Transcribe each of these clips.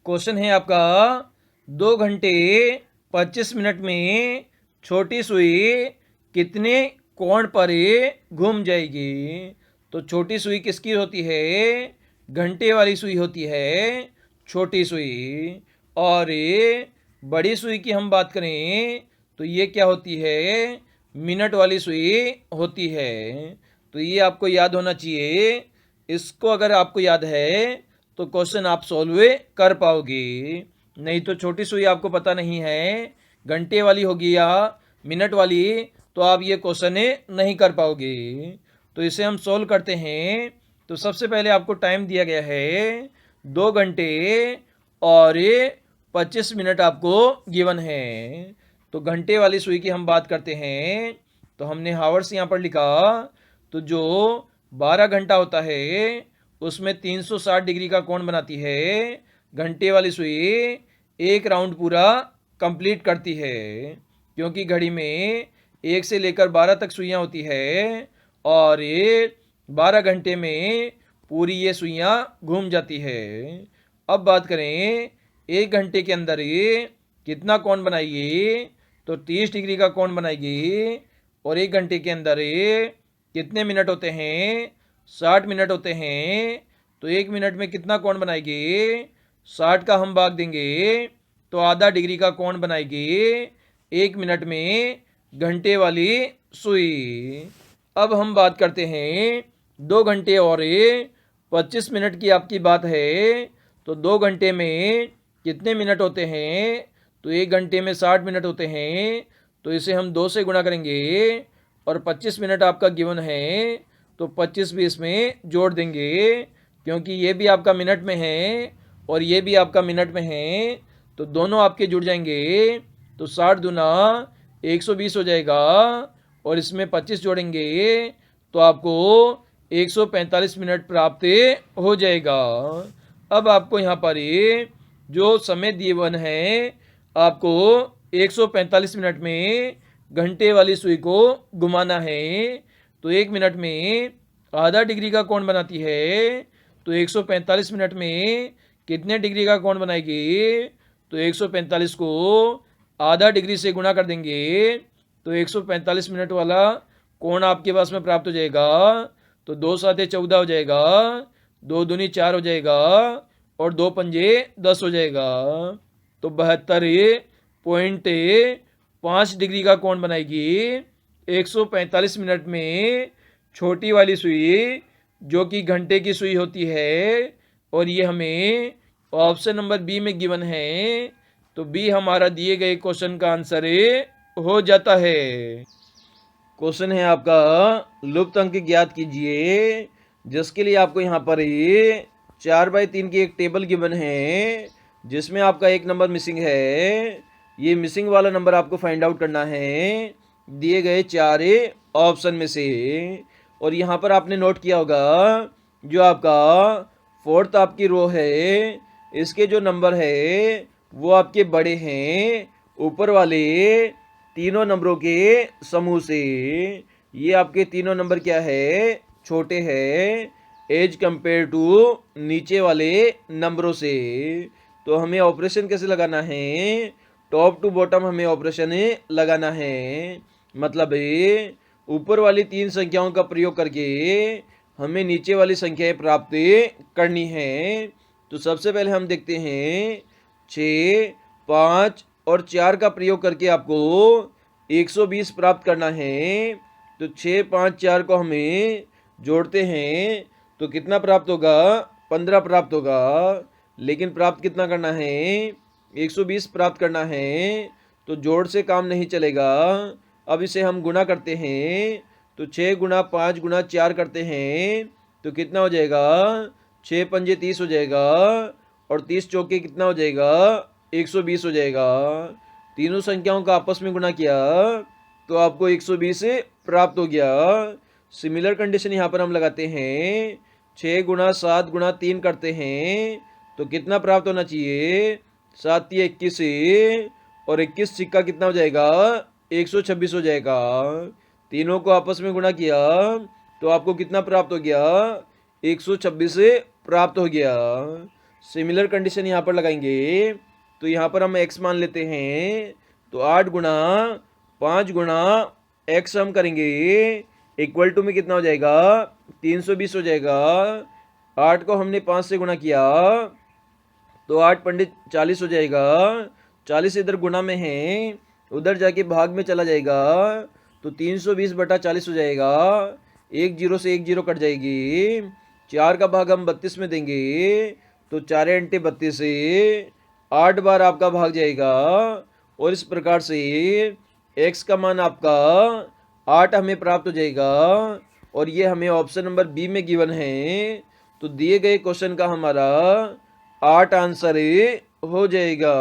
Question है आपका 2 घंटे 25 मिनट में छोटी सुई कितने कोण पर घूम जाएगी। तो छोटी सुई किसकी होती है? घंटे वाली सुई होती है छोटी सुई। और ये बड़ी सुई की हम बात करें तो ये क्या होती है? मिनट वाली सुई होती है। तो ये आपको याद होना चाहिए। इसको अगर आपको याद है तो क्वेश्चन आप सॉल्व कर पाओगे। नहीं तो छोटी सुई आपको पता नहीं है, घंटे वाली होगी या मिनट वाली, तो आप ये क्वेश्चन नहीं कर पाओगे। तो इसे हम सॉल्व करते हैं। तो सबसे पहले आपको टाइम दिया गया है 2 घंटे और 25 मिनट आपको गिवन है। तो घंटे वाली सुई की हम बात करते हैं। तो हमने हावर्स यहाँ पर लिखा। तो जो 12 घंटा होता है उसमें 360 डिग्री का कोण बनाती है घंटे वाली सुई। एक राउंड पूरा कंप्लीट करती है, क्योंकि घड़ी में 1 से लेकर 12 तक सुइयाँ होती है और ये 12 घंटे में पूरी ये सुइयाँ घूम जाती है। अब बात करें 1 घंटे के अंदर ये कितना कोण बनाएगी। तो 30 डिग्री का कोण बनाएगी। और 1 घंटे के अंदर ये कितने मिनट होते हैं? 60 मिनट होते हैं। तो 1 मिनट में कितना कोण बनाएगी? 60 का हम भाग देंगे तो आधा डिग्री का कोण बनाएगी 1 मिनट में घंटे वाली सुई। अब हम बात करते हैं 2 घंटे और 25 मिनट की आपकी बात है। तो 2 घंटे में कितने मिनट होते हैं? तो 1 घंटे में 60 मिनट होते हैं। तो इसे हम 2 से गुणा करेंगे और 25 मिनट आपका गिवन है तो 25 भी इसमें जोड़ देंगे, क्योंकि ये भी आपका मिनट में है और ये भी आपका मिनट में है। तो दोनों आपके जुड़ जाएंगे तो 60 दूना 120 हो जाएगा और इसमें 25 जोड़ेंगे तो आपको 145 मिनट प्राप्त हो जाएगा। अब आपको यहाँ पर जो समय दिए है आपको 145 मिनट में घंटे वाली सुई को घुमाना है। तो 1 मिनट में आधा डिग्री का कोण बनाती है। तो 145 मिनट में कितने डिग्री का कोण बनाएगी? तो 145 को आधा डिग्री से गुणा कर देंगे तो 145 मिनट वाला कोण आपके पास में प्राप्त हो जाएगा। तो 2 साते 14 हो जाएगा, 2 दूनी 4 हो जाएगा और 2 पंजे 10 हो जाएगा। तो 72.5 डिग्री का कोण बनाएगी 145 मिनट में छोटी वाली सुई, जो कि घंटे की सुई होती है। और ये हमें ऑप्शन नंबर बी में गिवन है। तो बी हमारा दिए गए क्वेश्चन का आंसर हो जाता है। क्वेश्चन है आपका लुप्त अंक ज्ञात कीजिए, जिसके लिए आपको यहाँ पर 4/3 की एक टेबल गिवन है, जिसमें आपका एक नंबर मिसिंग है। ये मिसिंग वाला नंबर आपको फाइंड आउट करना है दिए गए 4 ऑप्शन में से। और यहाँ पर आपने नोट किया होगा जो आपका 4th आपकी रो है, इसके जो नंबर है वो आपके बड़े हैं ऊपर वाले तीनों नंबरों के समूह से। ये आपके तीनों नंबर क्या है? छोटे हैं एज कंपेयर टू नीचे वाले नंबरों से। तो हमें ऑपरेशन कैसे लगाना है? टॉप टू बॉटम हमें ऑपरेशन लगाना है। मतलब ऊपर वाली 3 संख्याओं का प्रयोग करके हमें नीचे वाली संख्याएं प्राप्त करनी है। तो सबसे पहले हम देखते हैं 6, 5 और 4 का प्रयोग करके आपको 120 प्राप्त करना है। तो 6, 5, 4 को हमें जोड़ते हैं तो कितना प्राप्त होगा? 15 प्राप्त होगा। लेकिन प्राप्त कितना करना है? 120 प्राप्त करना है। तो जोड़ से काम नहीं चलेगा। अब इसे हम गुणा करते हैं। तो 6 गुणा 5 गुणा 4 करते हैं तो कितना हो जाएगा? 6 पंजे 30 हो जाएगा और 30 चौके कितना हो जाएगा? 120 हो जाएगा। तीनों संख्याओं का आपस में गुणा किया तो आपको 120 प्राप्त हो गया। सिमिलर कंडीशन यहाँ पर हम लगाते हैं। 6 गुणा 7 गुणा 3 करते हैं तो कितना प्राप्त होना चाहिए? 7 × 21 और 21 सिक्का कितना हो जाएगा? 126 हो जाएगा। तीनों को आपस में गुणा किया तो आपको कितना प्राप्त हो गया? 126 प्राप्त हो गया। सिमिलर कंडीशन यहाँ पर लगाएंगे। तो यहाँ पर हम x मान लेते हैं, तो 8 गुणा 5 गुणा x हम करेंगे इक्वल टू में कितना हो जाएगा, 320 हो जाएगा। 8 को हमने 5 से गुणा किया तो 8 पंडित 40 हो जाएगा। 40 इधर गुणा में है, उधर जाके भाग में चला जाएगा, तो 320 बटा 40 हो जाएगा। एक जीरो से एक जीरो कट जाएगी। 4 का भाग हम 32 में देंगे, तो 4 अंटे 32 से 8 बार आपका भाग जाएगा। और इस प्रकार से x का मान आपका 8 हमें प्राप्त हो जाएगा। और ये हमें ऑप्शन नंबर बी में गिवन है। तो दिए गए क्वेश्चन का हमारा 8 आंसर हो जाएगा।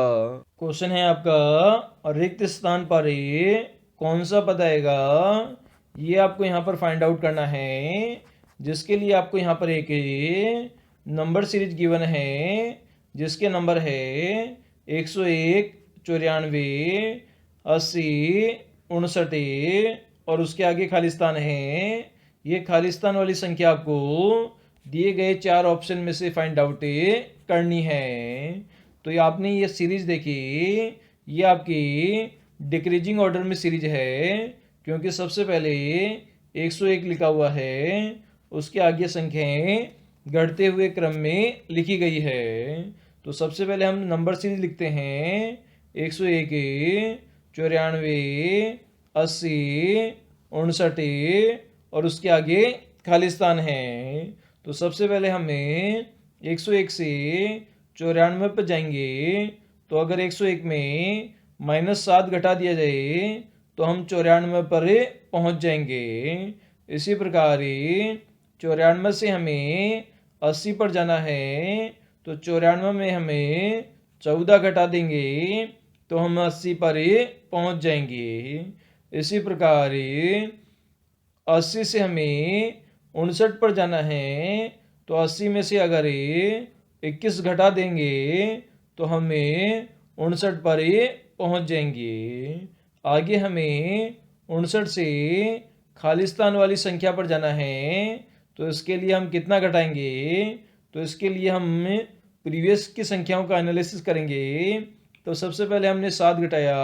क्वेश्चन है आपका, रिक्त स्थान पर कौन सा पद आएगा, ये आपको यहाँ पर फाइंड आउट करना है। जिसके लिए आपको यहाँ पर एक नंबर सीरीज गिवन है, जिसके नंबर है 101, 94, 80, 59 और उसके आगे खालिस्तान है। ये खालिस्तान वाली संख्या आपको दिए गए 4 ऑप्शन में से फाइंड आउट करनी है। तो ये आपने ये सीरीज देखी, ये आपकी डिक्रीजिंग ऑर्डर में सीरीज है, क्योंकि सबसे पहले 101 लिखा हुआ है, उसके आगे संख्याएं घटते हुए क्रम में लिखी गई है। तो सबसे पहले हम नंबर सीरीज लिखते हैं 101, 94, 80, 59 और उसके आगे खालिस्तान है। तो सबसे पहले हमें 101 से 94 पर जाएंगे। तो अगर 101 में -7 घटा दिया जाए तो हम 94 पर पहुंच जाएंगे। इसी प्रकार 94 से हमें 80 पर जाना है, तो 94 में हमें 14 घटा देंगे तो हम 80 पर पहुंच जाएंगे। इसी प्रकार 80 से हमें 59 पर जाना है, तो 80 में से अगर 21 घटा देंगे तो हमें 59 पर पहुंच जाएंगे। आगे हमें 59 से खालिस्तान वाली संख्या पर जाना है, तो इसके लिए हम कितना घटाएंगे, तो इसके लिए हम प्रीवियस की संख्याओं का एनालिसिस करेंगे। तो सबसे पहले हमने 7 घटाया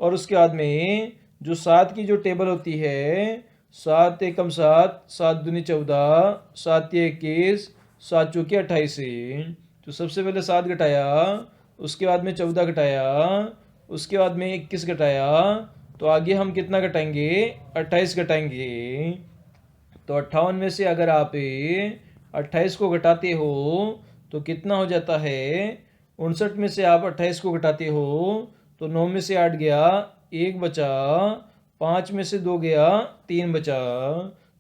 और उसके बाद में जो 7 की जो टेबल होती है, 7 एकम 7, 7 दूनी 14, 7 21, 7 चौके 28। तो सबसे पहले 7 घटाया, उसके बाद में 14 घटाया, उसके बाद में 21 घटाया, तो आगे हम कितना घटाएंगे, 28 घटाएंगे। तो 58 में से अगर आप 28 को घटाते हो तो कितना हो जाता है, 59 में से आप 28 को घटाते हो तो 9 में से 8 गया, 1 बचा, 5 में से 2 गया, 3 बचा।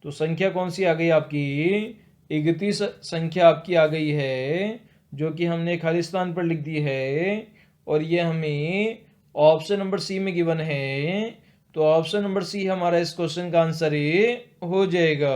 तो संख्या कौन सी आ गई आपकी, 31 संख्या आपकी आ गई है, जो कि हमने खालिस्तान पर लिख दी है। और ये हमें ऑप्शन नंबर सी में गिवन है। तो ऑप्शन नंबर सी हमारा इस क्वेश्चन का आंसर हो जाएगा।